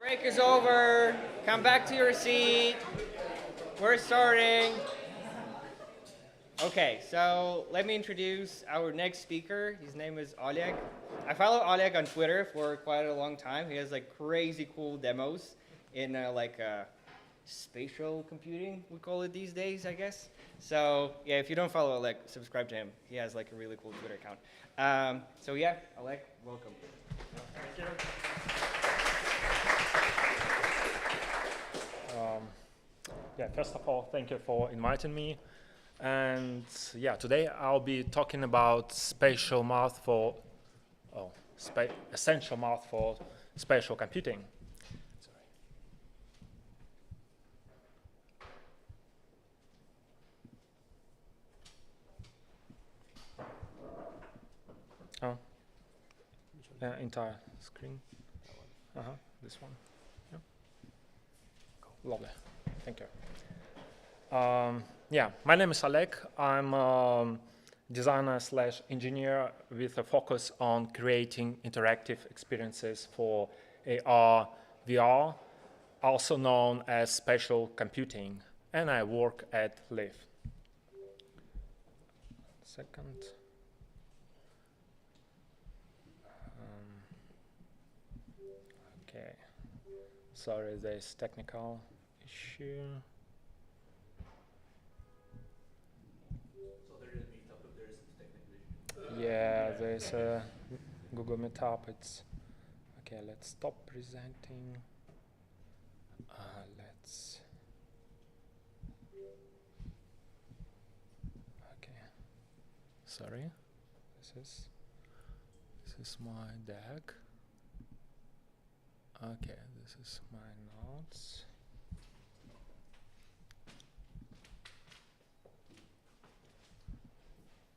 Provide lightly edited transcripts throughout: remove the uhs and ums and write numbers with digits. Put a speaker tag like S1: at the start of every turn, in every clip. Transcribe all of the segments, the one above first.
S1: Break is over. Come back to your seat. We're starting. Okay, so let me introduce our next speaker. His name is Oleg. I follow Oleg on Twitter for quite a long time. He has like crazy cool demos in spatial computing, we call it these days, I guess. So yeah, if you don't follow Oleg, subscribe to him. He has like a really cool Twitter account. So yeah, Oleg, welcome.
S2: Thank you. First of all, thank you for inviting me. And yeah, today I'll be talking about spatial math for, essential math for spatial computing. Oh, entire screen. This one. Yeah. Lovely. Thank you. My name is Oleg. I'm a designer / engineer with a focus on creating interactive experiences for AR, VR, also known as spatial computing, and I work at LIV. Second. Okay. Sorry, there's technical issue. Yeah, there's a Google Meetup. It's okay. Let's stop presenting. Okay. Sorry. This is my deck. Okay, this is my notes.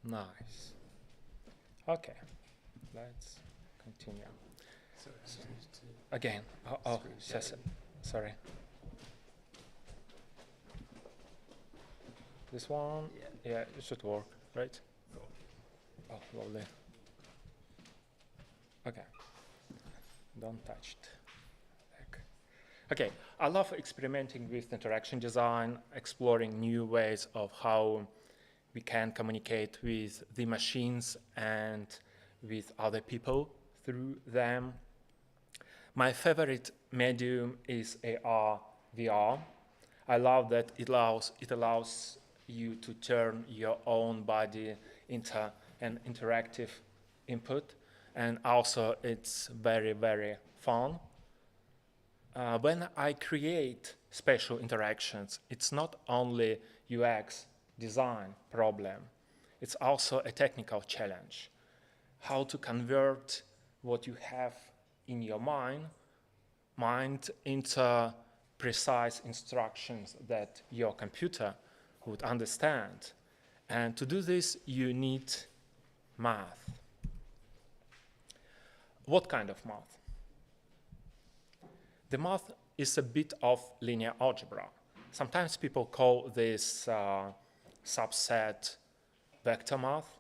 S2: Nice. Okay, let's continue. Again. Sorry. This one? Yeah, it should work, right? Oh, lovely. Okay. Don't touch it. Okay, I love experimenting with interaction design, exploring new ways of how we can communicate with the machines and with other people through them. My favorite medium is AR, VR. I love that it allows you to turn your own body into an interactive input, and also it's very, very fun. When I create spatial interactions, it's not only UX design problem, it's also a technical challenge. How to convert what you have in your mind into precise instructions that your computer would understand. And to do this, you need math. What kind of math? The math is a bit of linear algebra. Sometimes people call this subset vector math,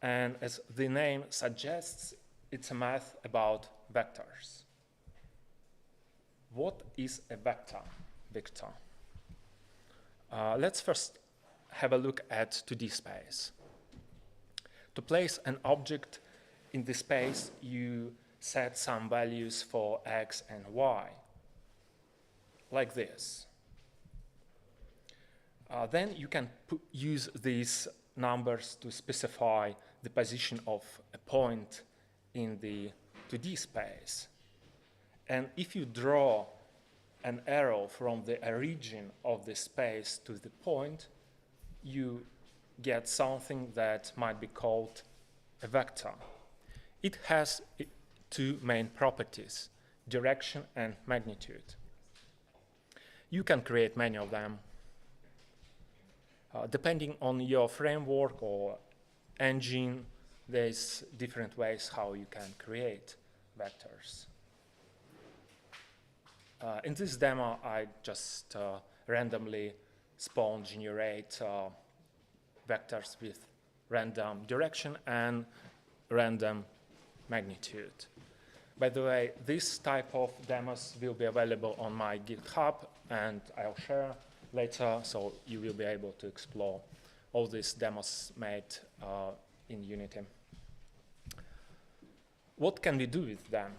S2: and as the name suggests, it's a math about vectors. What is a vector? Let's first have a look at 2D space. To place an object in the space, you set some values for x and y, like this. Then you can use these numbers to specify the position of a point in the 2D space. And if you draw an arrow from the origin of the space to the point, you get something that might be called a vector. It has two main properties, direction and magnitude. You can create many of them. Depending on your framework or engine, there's different ways how you can create vectors. In this demo, I just randomly spawn generate vectors with random direction and random magnitude. By the way, this type of demos will be available on my GitHub, and I'll share later, so you will be able to explore all these demos made in Unity. What can we do with them?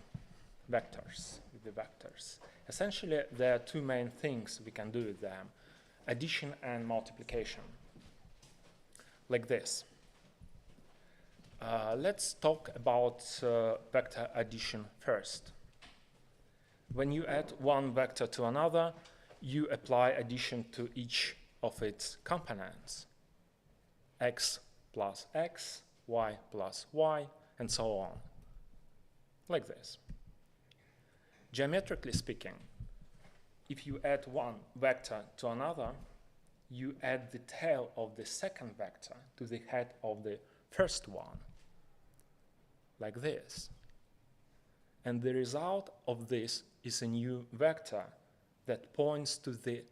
S2: With the vectors. Essentially, there are two main things we can do with them: addition and multiplication. Like this. Let's talk about vector addition first. When you add one vector to another, you apply addition to each of its components. X plus X, Y plus Y, and so on. Like this. Geometrically speaking, if you add one vector to another, you add the tail of the second vector to the head of the first one, like this. And the result of this is a new vector that points to the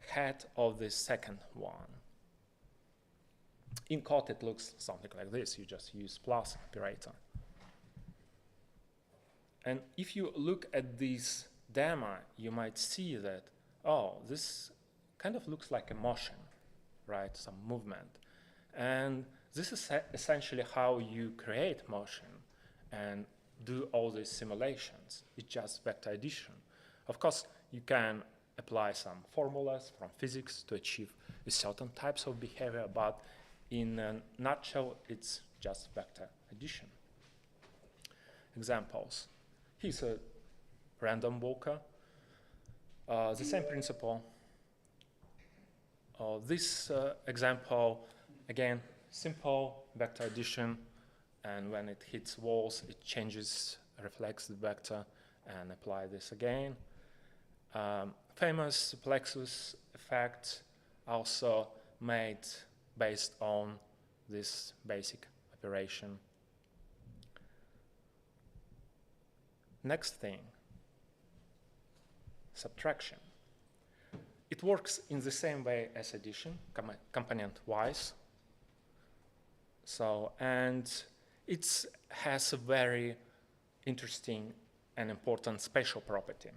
S2: head of the second one. In code, it looks something like this. You just use plus operator. And if you look at this demo, you might see that, oh, this kind of looks like a motion, right? Some movement. And this is essentially how you create motion and do all these simulations. It's just vector addition. Of course, you can apply some formulas from physics to achieve certain types of behavior, but in a nutshell, it's just vector addition. Examples. Here's a random walker. The same principle. This example, again, simple vector addition, and when it hits walls, it changes, reflects the vector, and apply this again. Famous plexus effect, also made based on this basic operation. Next thing, subtraction. It works in the same way as addition, component-wise. So, and it has a very interesting and important spatial property.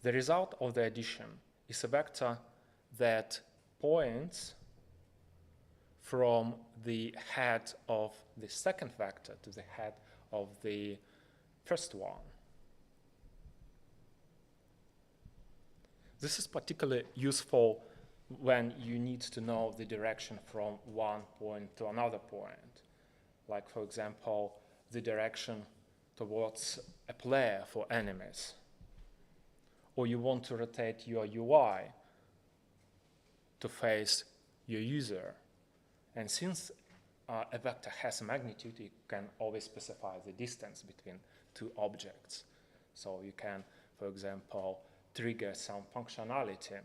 S2: The result of the addition is a vector that points from the head of the second vector to the head of the first one. This is particularly useful when you need to know the direction from one point to another point. Like, for example, the direction towards a player for enemies. Or you want to rotate your UI to face your user. And since a vector has a magnitude, you can always specify the distance between two objects. So you can, for example, trigger some functionality,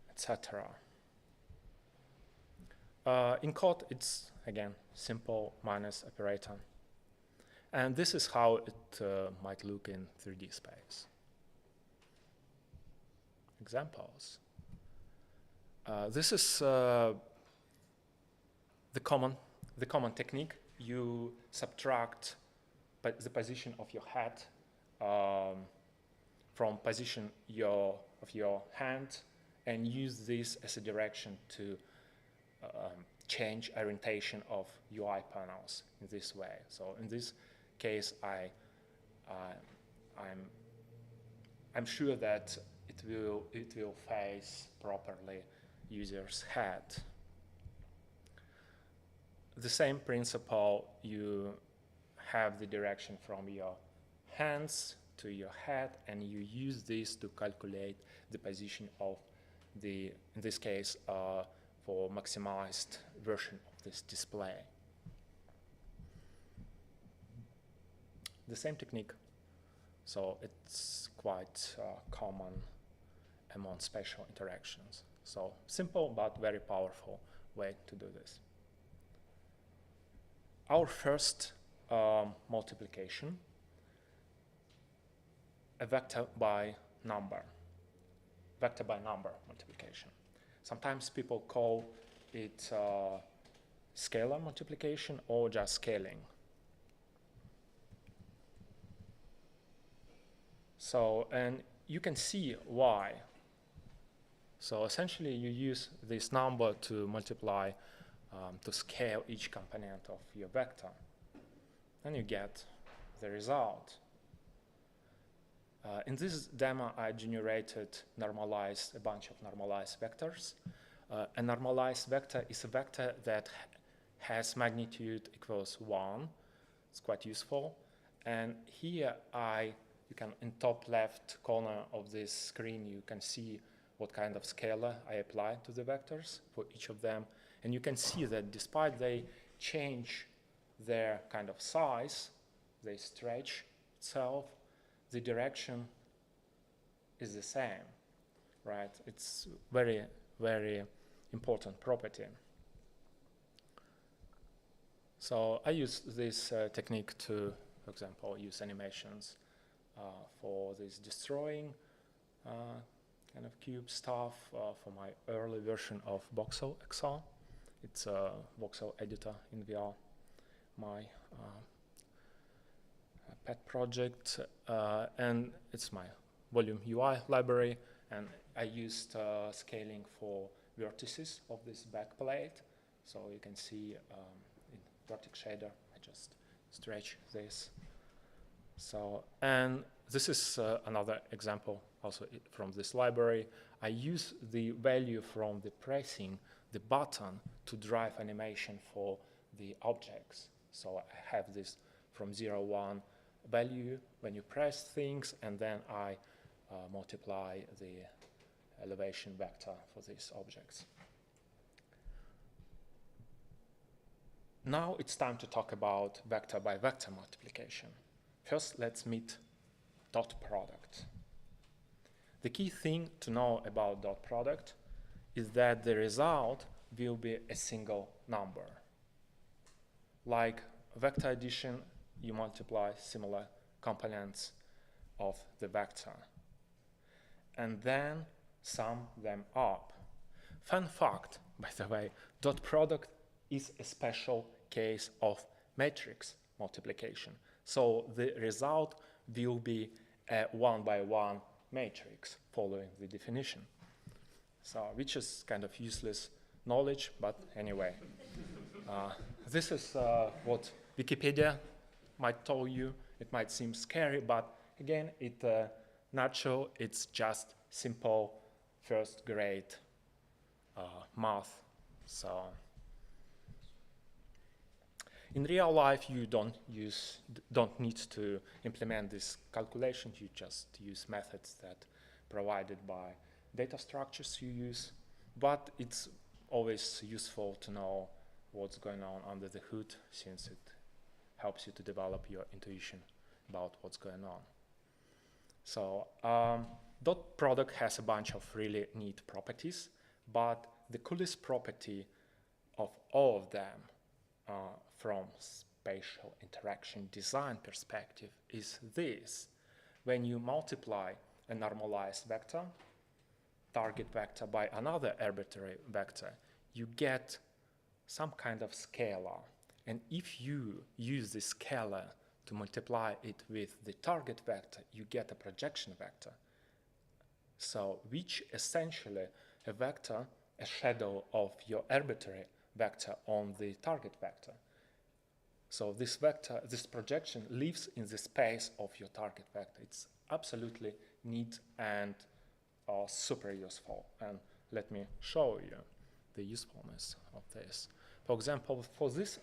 S2: etc. In code, it's, again, simple minus operator. And this is how it might look in 3D space. Examples. This is the common technique. You subtract the position of your head from position of your hand and use this as a direction to change orientation of UI panels in this way. So in this case, I'm sure that it will face properly user's head. The same principle, you have the direction from your hands to your head, and you use this to calculate the position of the, in this case, for maximized version of this display. The same technique, so it's quite common among spatial interactions. So simple but very powerful way to do this. Our first multiplication, a vector by number multiplication. Sometimes people call it scalar multiplication or just scaling. So, and you can see why. So essentially you use this number to multiply, to scale each component of your vector. And you get the result. In this demo, I generated a bunch of normalized vectors. A normalized vector is a vector that has magnitude equals 1. It's quite useful. And here you can, in top left corner of this screen, you can see what kind of scalar I applied to the vectors for each of them. And you can see that despite they change their kind of size, they stretch itself, the direction is the same, right? It's very, very important property. So I use this technique to, for example, use animations for this destroying kind of cube stuff for my early version of Voxel XR. It's a Voxel editor in VR, my pet project, and it's my volume UI library, and I used scaling for vertices of this backplate. So you can see in vertex shader, I just stretch this. So, and this is another example also from this library. I use the value from the pressing the button to drive animation for the objects. So I have this from 0, 1 value when you press things, and then I multiply the elevation vector for these objects. Now it's time to talk about vector by vector multiplication. First, let's meet dot product. The key thing to know about dot product is that the result will be a single number. Like vector addition, you multiply similar components of the vector and then sum them up. Fun fact, by the way, dot product is a special case of matrix multiplication. So the result will be a 1-by-1 matrix following the definition. So, which is kind of useless knowledge, but anyway. This is what Wikipedia might tell you. It might seem scary, but again, nutshell, it's just simple first grade math. So in real life, you don't need to implement this calculation. You just use methods that provided by data structures you use. But it's always useful to know what's going on under the hood, since it helps you to develop your intuition about what's going on. So dot product has a bunch of really neat properties, but the coolest property of all of them from spatial interaction design perspective is this. When you multiply a normalized vector, target vector, by another arbitrary vector, you get some kind of scalar. And if you use the scalar to multiply it with the target vector, you get a projection vector. So, which essentially a vector, a shadow of your arbitrary vector on the target vector. So this vector, this projection lives in the space of your target vector. It's absolutely neat and super useful. And let me show you the usefulness of this. For example, for this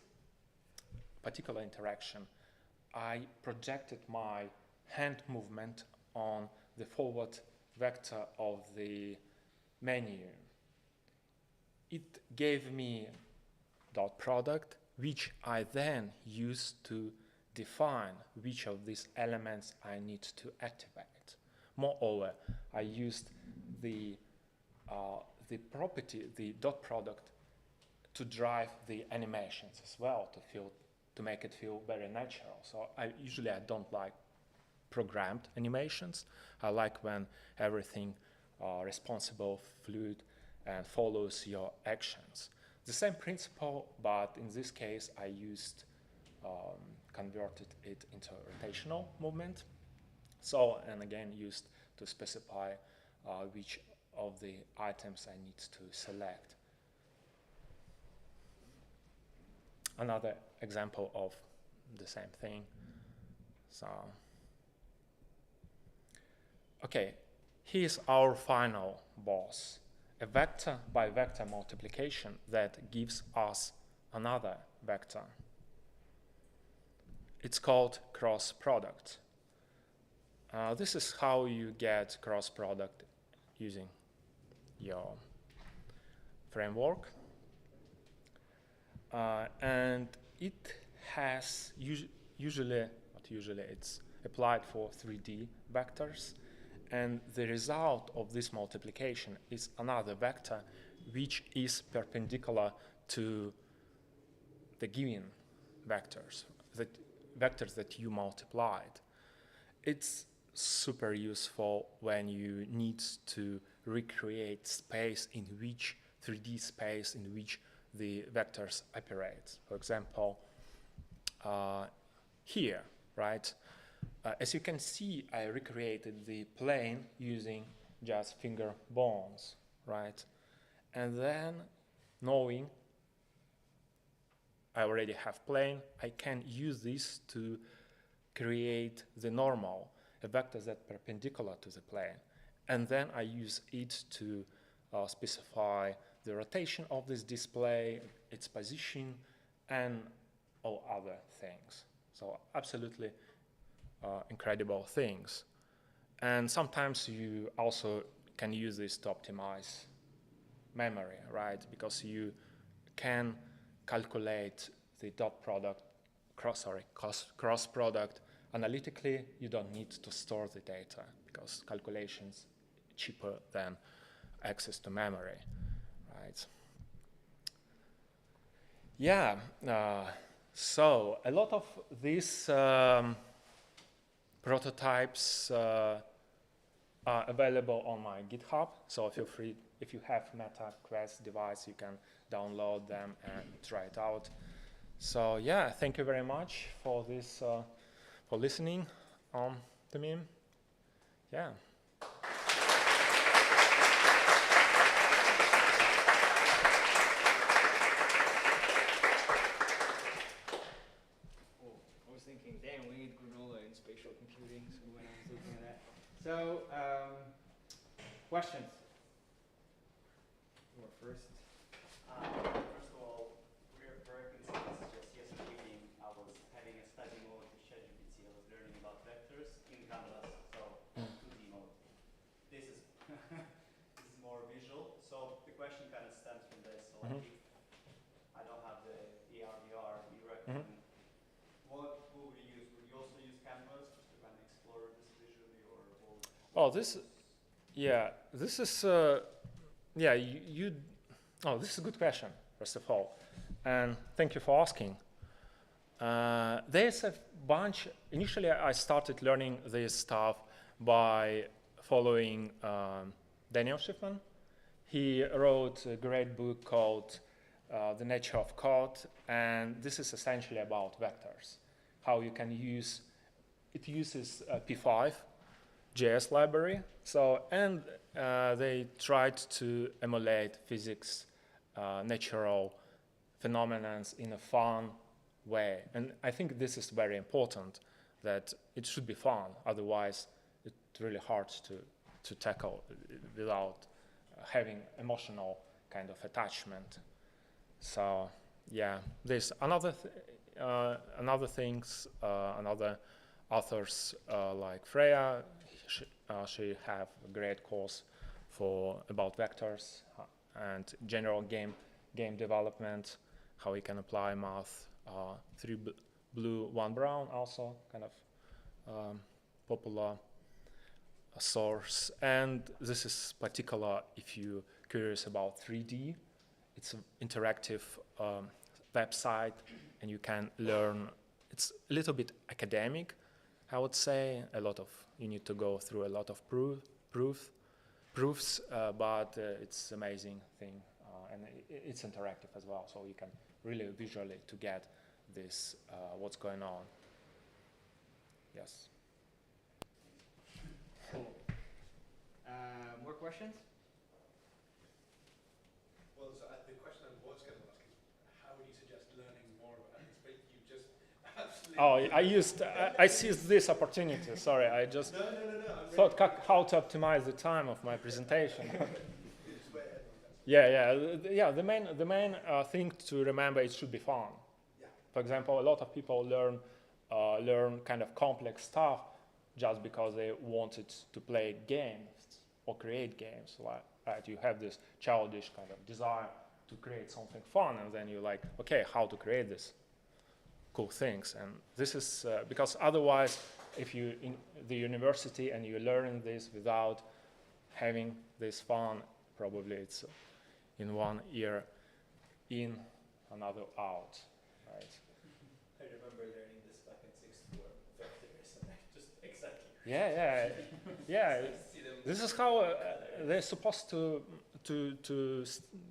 S2: particular interaction, I projected my hand movement on the forward vector of the menu. It gave me dot product, which I then used to define which of these elements I need to activate. Moreover, I used the property, the dot product, to drive the animations as well, to make it feel very natural. So I don't like programmed animations. I like when everything responsible, fluid, and follows your actions. The same principle, but in this case I converted it into a rotational movement. So, and again, used to specify which of the items I need to select. Another example of the same thing. So, okay, here's our final boss, a vector by vector multiplication that gives us another vector. It's called cross product. This is how you get cross product using your framework. And it has usually it's applied for 3D vectors. And the result of this multiplication is another vector which is perpendicular to the given vectors, the vectors that you multiplied. It's super useful when you need to recreate space in which 3D space in which the vectors operate. For example, here, right? As you can see, I recreated the plane using just finger bones, right? And then, knowing I already have plane, I can use this to create the normal, a vector that's perpendicular to the plane. And then I use it to specify the rotation of this display, its position, and all other things. So absolutely incredible things. And sometimes you also can use this to optimize memory, right? Because you can calculate the dot product, cross product analytically. You don't need to store the data because calculations cheaper than access to memory, right? Yeah, so a lot of these prototypes are available on my GitHub, so feel free, if you have Meta Quest device, you can download them and try it out. So yeah, thank you very much for this, for listening to me. Yeah.
S1: I was thinking, damn, we need Granola in spatial computing, so when I was looking at that. So, questions? You were first.
S3: First of all, for reference, just yesterday evening, I was having a study mode with ChatGPT. I was learning about vectors in Canvas, so 2D mode. This is this is more visual. So the question kind of stems from this. So like if I don't have the AR/VR, do you recommend what would we use? Would you also use Canvas just to kind of explore this visually, or both?
S2: Oh, this is oh, this is a good question, first of all, and thank you for asking. There's a bunch. Initially, I started learning this stuff by following Daniel Schiffman. He wrote a great book called The Nature of Code, and this is essentially about vectors, how you can use, it uses P5 JS library. So, and they tried to emulate physics, natural phenomena in a fun way. And I think this is very important, that it should be fun. Otherwise, it's really hard to tackle without having emotional kind of attachment. So, yeah, there's another authors like Freya. She have a great course about vectors and general game development, how we can apply math. 3 blue, 1 brown, also kind of popular source. And this is particular if you're curious about 3D. It's an interactive website, and you can learn. It's a little bit academic, I would say. You need to go through a lot of proofs, but it's amazing thing, and it's interactive as well. So you can really visually to get this what's going on. Yes.
S1: questions?
S4: Well, so the question I was going to ask is, how would you suggest learning more about this? But you just absolutely.
S2: I seized this opportunity. Sorry, I just
S4: No.
S2: thought how to optimize the time of my presentation.
S4: It's where everyone does.
S2: Yeah. The main thing to remember, it should be fun.
S4: Yeah.
S2: For example, a lot of people learn kind of complex stuff just because they wanted to play games or create games. Like, right, you have this childish kind of desire to create something fun, and then you're like, okay, how to create this cool things? And this is because otherwise, if you in the university and you're learning this without having this fun, probably it's in one ear in, another out, right?
S3: I remember learning this back in sixth form, vectors, and I just exactly.
S2: Yeah. This is how they're supposed to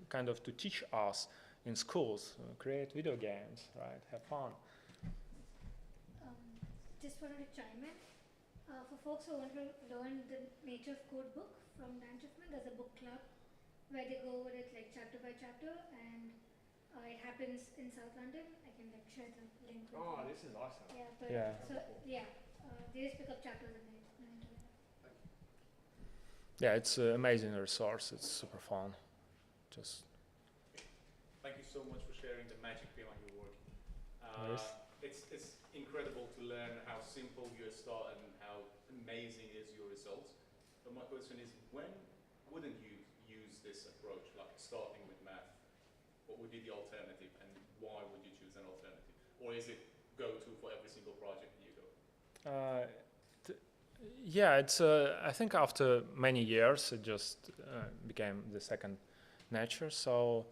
S2: kind of to teach us in schools, create video games, right? Have fun.
S5: Just wanted to chime in. For folks who want to learn the nature of code book from Manchester, there's a book club where they go over it like chapter by chapter, and it happens in South London. I can like share the link with you.
S1: This is awesome.
S5: Yeah, but
S2: Yeah.
S5: so they just pick up chapters and they learn together.
S2: Yeah, it's an amazing resource. It's super fun. Just
S6: Thank you so much for sharing the magic behind your work.
S2: Nice.
S6: It's incredible to learn how simple you start and how amazing is your results. But my question is, when wouldn't you use this approach, like starting with math? What would be the alternative, and why would you choose an alternative? Or is it go-to for every single project you go?
S2: yeah, it's. I think after many years, it just became the second nature. So,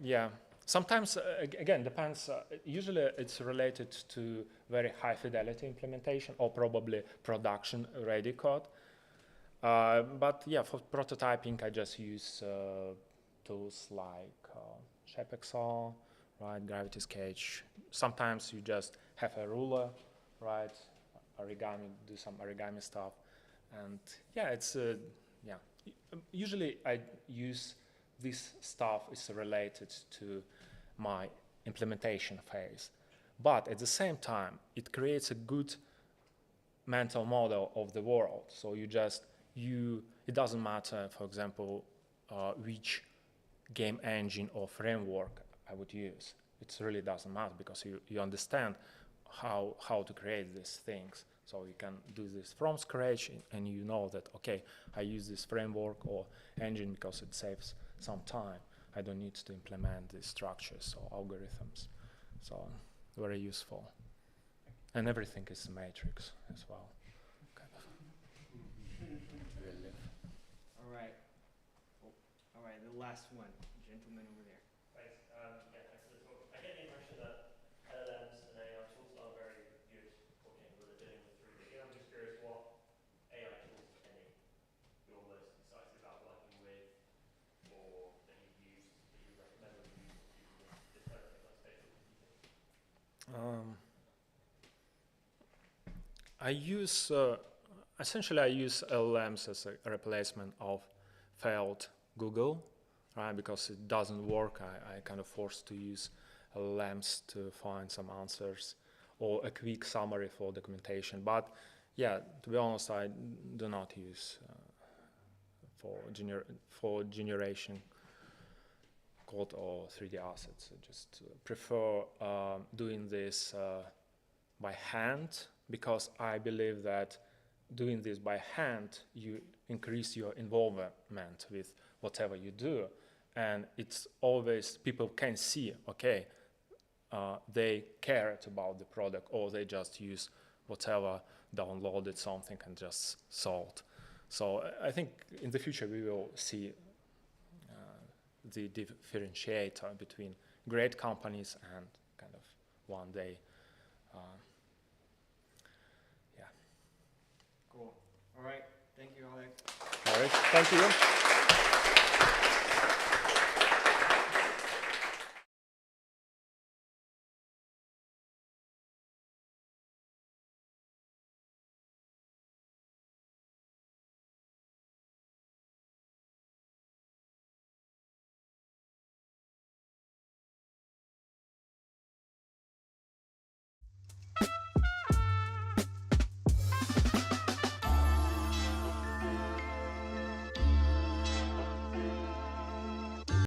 S2: yeah. Sometimes, again, depends. Usually, it's related to very high fidelity implementation or probably production-ready code. But yeah, for prototyping, I just use tools like ShapeXL, right, Gravity Sketch. Sometimes you just have a ruler, right, origami, do some origami stuff, and yeah, it's yeah. Usually, I use this stuff is related to my implementation phase, but at the same time, it creates a good mental model of the world. So it doesn't matter, for example, which game engine or framework I would use. It really doesn't matter because you understand how to create these things. So you can do this from scratch, and you know that, okay, I use this framework or engine because it saves some time. I don't need to implement these structures or algorithms. So very useful. And everything is a matrix as well. Kind of. Really.
S1: All right. All right, the last one, gentleman over there.
S7: Thanks. Thanks for the talk. I get the impression that LLMs and AI tools are very good for getting what they're doing with 3D. I'm just curious what AI tools, if any, you're most excited about working with, or that you've used, that you recommend when you use this kind of thing like spatial computing.
S2: I use essentially I use LLMs as a replacement of failed Google, right? Because it doesn't work. I kind of forced to use LLMs to find some answers or a quick summary for documentation. But yeah, to be honest, I do not use for generation code or 3D assets. I just prefer doing this by hand, because I believe that doing this by hand, you increase your involvement with whatever you do. And it's always, people can see, okay, they cared about the product, or they just use whatever, downloaded something and just sold. So I think in the future we will see the differentiator between great companies and kind of one day.
S1: Cool. All right. Thank you, Oleg.
S2: All right, thank you.